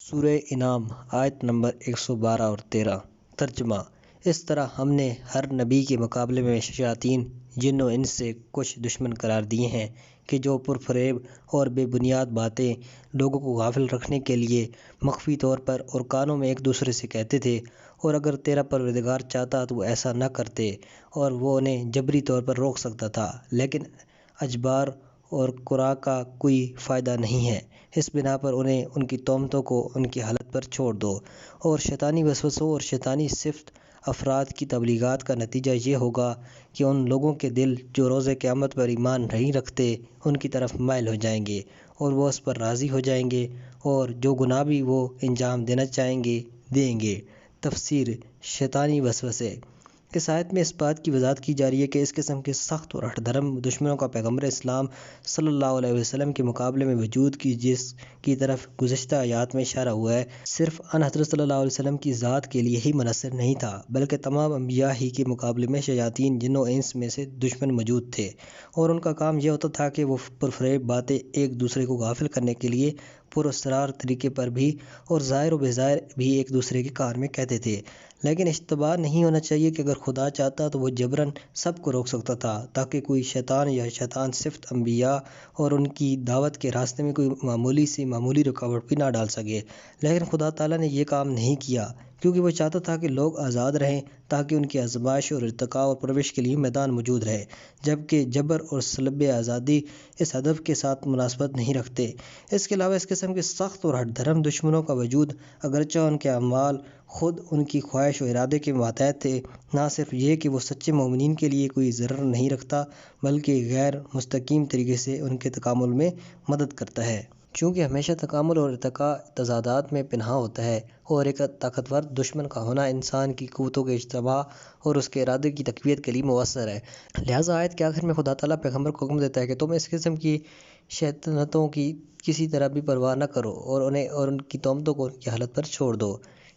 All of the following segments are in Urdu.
سورہ انعام آیت نمبر 112 اور 13۔ ترجمہ: اس طرح ہم نے ہر نبی کے مقابلے میں شیاطین جن و انس سے کچھ دشمن قرار دیے ہیں کہ جو پرفریب اور بے بنیاد باتیں لوگوں کو غافل رکھنے کے لیے مخفی طور پر اور کانوں میں ایک دوسرے سے کہتے تھے، اور اگر تیرا پروردگار چاہتا تو وہ ایسا نہ کرتے اور وہ انہیں جبری طور پر روک سکتا تھا، لیکن اجبار اور کرا کا کوئی فائدہ نہیں ہے۔ اس بنا پر انہیں ان کی تہمتوں کو ان کی حالت پر چھوڑ دو، اور شیطانی وسوسوں اور شیطانی صفت افراد کی تبلیغات کا نتیجہ یہ ہوگا کہ ان لوگوں کے دل جو روز قیامت پر ایمان نہیں رکھتے ان کی طرف مائل ہو جائیں گے اور وہ اس پر راضی ہو جائیں گے، اور جو گناہ بھی وہ انجام دینا چاہیں گے دیں گے۔ تفسیر: شیطانی وسوسے۔ اس آیت میں اس بات کی وضاحت کی جا رہی ہے کہ اس قسم کے سخت اور ہٹ دھرم دشمنوں کا پیغمبر اسلام صلی اللہ علیہ وسلم کے مقابلے میں وجود کی جس کی طرف گزشتہ آیات میں اشارہ ہوا ہے، صرف ان حضرت صلی اللہ علیہ وسلم کی ذات کے لیے ہی منحصر نہیں تھا، بلکہ تمام انبیاء ہی کے مقابلے میں شیاطین جن و انس میں سے دشمن موجود تھے، اور ان کا کام یہ ہوتا تھا کہ وہ پرفریب باتیں ایک دوسرے کو غافل کرنے کے لیے پراسرار طریقے پر بھی اور ظاہر و بظاہر بھی ایک دوسرے کے کان میں کہتے تھے۔ لیکن اشتباہ نہیں ہونا چاہیے کہ اگر خدا چاہتا تو وہ جبراً سب کو روک سکتا تھا تاکہ کوئی شیطان یا شیطان صفت انبیاء اور ان کی دعوت کے راستے میں کوئی معمولی سی معمولی رکاوٹ بھی نہ ڈال سکے، لیکن خدا تعالیٰ نے یہ کام نہیں کیا کیونکہ وہ چاہتا تھا کہ لوگ آزاد رہیں تاکہ ان کی آزمائش اور ارتقاء اور پرورش کے لیے میدان موجود رہے، جبکہ جبر اور سلب آزادی اس ہدف کے ساتھ مناسبت نہیں رکھتے۔ اس کے علاوہ اس قسم کے سخت اور ہٹ دھرم دشمنوں کا وجود اگرچہ ان کے اعمال خود ان کی خواہش و ارادے کے ماتحت تھے، نہ صرف یہ کہ وہ سچے مومنین کے لیے کوئی ضرر نہیں رکھتا بلکہ غیر مستقیم طریقے سے ان کے تکامل میں مدد کرتا ہے۔ چونکہ ہمیشہ تکامل اور ارتقاء تضادات میں پنہاں ہوتا ہے، اور ایک طاقتور دشمن کا ہونا انسان کی قوتوں کے اجتماع اور اس کے ارادے کی تقویت کے لیے مؤثر ہے، لہٰذا آیت کے آخر میں خدا تعالیٰ پیغمبر کو حکم دیتا ہے کہ تم اس قسم کی شیطنتوں کی کسی طرح بھی پرواہ نہ کرو اور انہیں اور ان کی تہمتوں کو ان کی حالت پر چھوڑ دو۔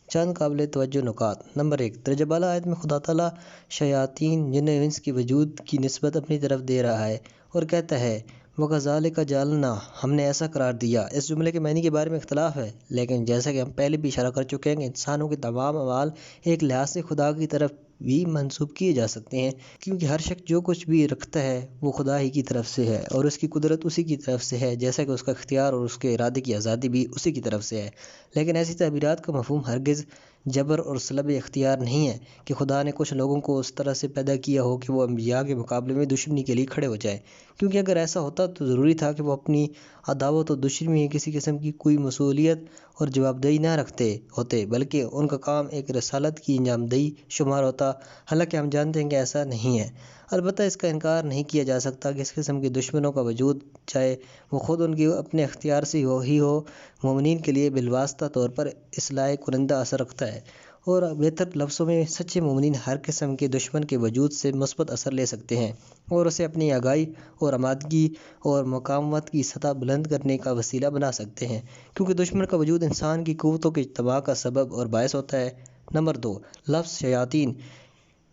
چند قابل توجہ نکات۔ نمبر 1، درجہ بالا آیت میں خدا تعالیٰ شیاطین جن و انس کی وجود کی نسبت اپنی طرف دے رہا ہے اور کہتا ہے وَكَذَلِكَ جَعَلْنَا، ہم نے ایسا قرار دیا۔ اس جملے کے معنی کے بارے میں اختلاف ہے، لیکن جیسا کہ ہم پہلے بھی اشارہ کر چکے ہیں کہ انسانوں کے تمام اعمال ایک لحاظ سے خدا کی طرف بھی منسوب کیے جا سکتے ہیں، کیونکہ ہر شخص جو کچھ بھی رکھتا ہے وہ خدا ہی کی طرف سے ہے اور اس کی قدرت اسی کی طرف سے ہے، جیسا کہ اس کا اختیار اور اس کے ارادے کی آزادی بھی اسی کی طرف سے ہے۔ لیکن ایسی تعبیرات کا مفہوم ہرگز جبر اور سلب اختیار نہیں ہے کہ خدا نے کچھ لوگوں کو اس طرح سے پیدا کیا ہو کہ وہ انبیاء کے مقابلے میں دشمنی کے لیے کھڑے ہو جائیں، کیونکہ اگر ایسا ہوتا تو ضروری تھا کہ وہ اپنی عداوت و دشمنی میں کسی قسم کی کوئی مسئولیت اور جواب دہی نہ رکھتے ہوتے، بلکہ ان کا کام ایک رسالت کی انجام دہی شمار ہوتا۔ حالانکہ ہم جانتے ہیں کہ ایسا نہیں ہے۔ البتہ اس کا انکار نہیں کیا جا سکتا کہ اس قسم کے دشمنوں کا وجود، چاہے وہ خود ان کے اپنے اختیار سے ہی ہو، مومنین کے لیے بالواسطہ طور پر اصلاح کنندہ اثر رکھتا ہے، اور بہتر لفظوں میں سچے مومنین ہر قسم کے دشمن کے وجود سے مثبت اثر لے سکتے ہیں اور اسے اپنی آگاہی اور آمادگی اور مقاومت کی سطح بلند کرنے کا وسیلہ بنا سکتے ہیں، کیونکہ دشمن کا وجود انسان کی قوتوں کے اجتماع کا سبب اور باعث ہوتا ہے۔ نمبر 2، لفظ شیاطین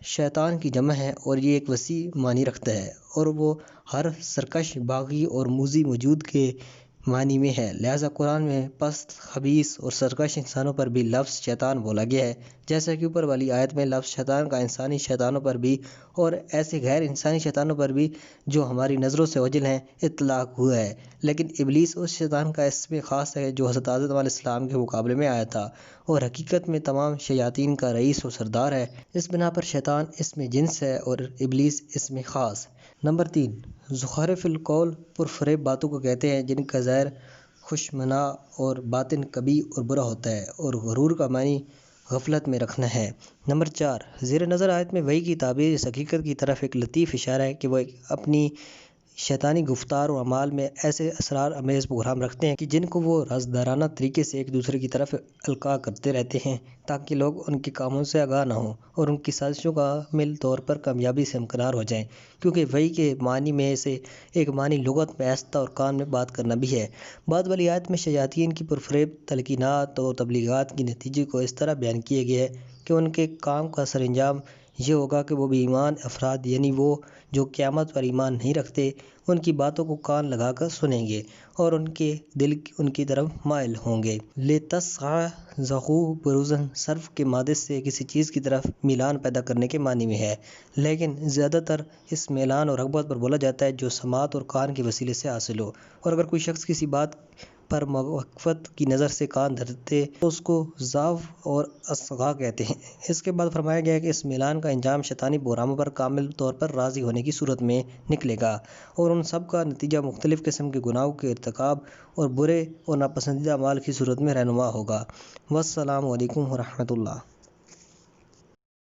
شیطان کی جمع ہے اور یہ ایک وسیع معنی رکھتا ہے، اور وہ ہر سرکش، باغی اور موذی موجود کے معنی میں ہے، لہٰذا قرآن میں پست، خبیث اور سرکش انسانوں پر بھی لفظ شیطان بولا گیا ہے، جیسا کہ اوپر والی آیت میں لفظ شیطان کا انسانی شیطانوں پر بھی اور ایسے غیر انسانی شیطانوں پر بھی جو ہماری نظروں سے اوجھل ہیں اطلاق ہوا ہے۔ لیکن ابلیس اس شیطان کا اسم خاص ہے جو حضرت آدم علیہ السلام کے مقابلے میں آیا تھا اور حقیقت میں تمام شیاطین کا رئیس و سردار ہے۔ اس بنا پر شیطان اسم جنس ہے اور ابلیس اسم خاص۔ نمبر 3، زخارف القول پرفریب باتوں کو کہتے ہیں جن کا ظاہر خوشمنا اور باطن قبیح اور برا ہوتا ہے، اور غرور کا معنی غفلت میں رکھنا ہے۔ نمبر 4، زیر نظر آیت میں وحی کی تعبیر اس حقیقت کی طرف ایک لطیف اشارہ ہے کہ وہ اپنی شیطانی گفتار و اعمال میں ایسے اسرار امیز پروگرام رکھتے ہیں کہ جن کو وہ رازدارانہ طریقے سے ایک دوسرے کی طرف القاء کرتے رہتے ہیں تاکہ لوگ ان کے کاموں سے آگاہ نہ ہوں اور ان کی سازشوں کا کامل طور پر کامیابی سے ہمکنار ہو جائیں، کیونکہ وحی کے معنی میں سے ایک معنی لغت میں ایستہ اور کان میں بات کرنا بھی ہے۔ بعد والی آیت میں شیاطین کی پرفریب تلقینات اور تبلیغات کے نتیجے کو اس طرح بیان کیا گیا ہے کہ ان کے کام کا سر انجام یہ ہوگا کہ وہ بے ایمان افراد یعنی وہ جو قیامت پر ایمان نہیں رکھتے ان کی باتوں کو کان لگا کر سنیں گے اور ان کے دل ان کی طرف مائل ہوں گے۔ لِتَسْتَخْرِجُوا بُرُوجًا صرف کے مادے سے کسی چیز کی طرف میلان پیدا کرنے کے معنی میں ہے، لیکن زیادہ تر اس میلان اور رغبت پر بولا جاتا ہے جو سماعت اور کان کے وسیلے سے حاصل ہو، اور اگر کوئی شخص کسی بات پر موقفت کی نظر سے کان دھرتے تو اس کو ضعف اور اصغاء کہتے ہیں۔ اس کے بعد فرمایا گیا کہ اس میلان کا انجام شیطانی پروگراموں پر کامل طور پر راضی ہونے کی صورت میں نکلے گا، اور ان سب کا نتیجہ مختلف قسم کے گناہوں کے ارتکاب اور برے اور ناپسندیدہ اعمال کی صورت میں رہنما ہوگا۔ والسلام علیکم ورحمۃ اللہ۔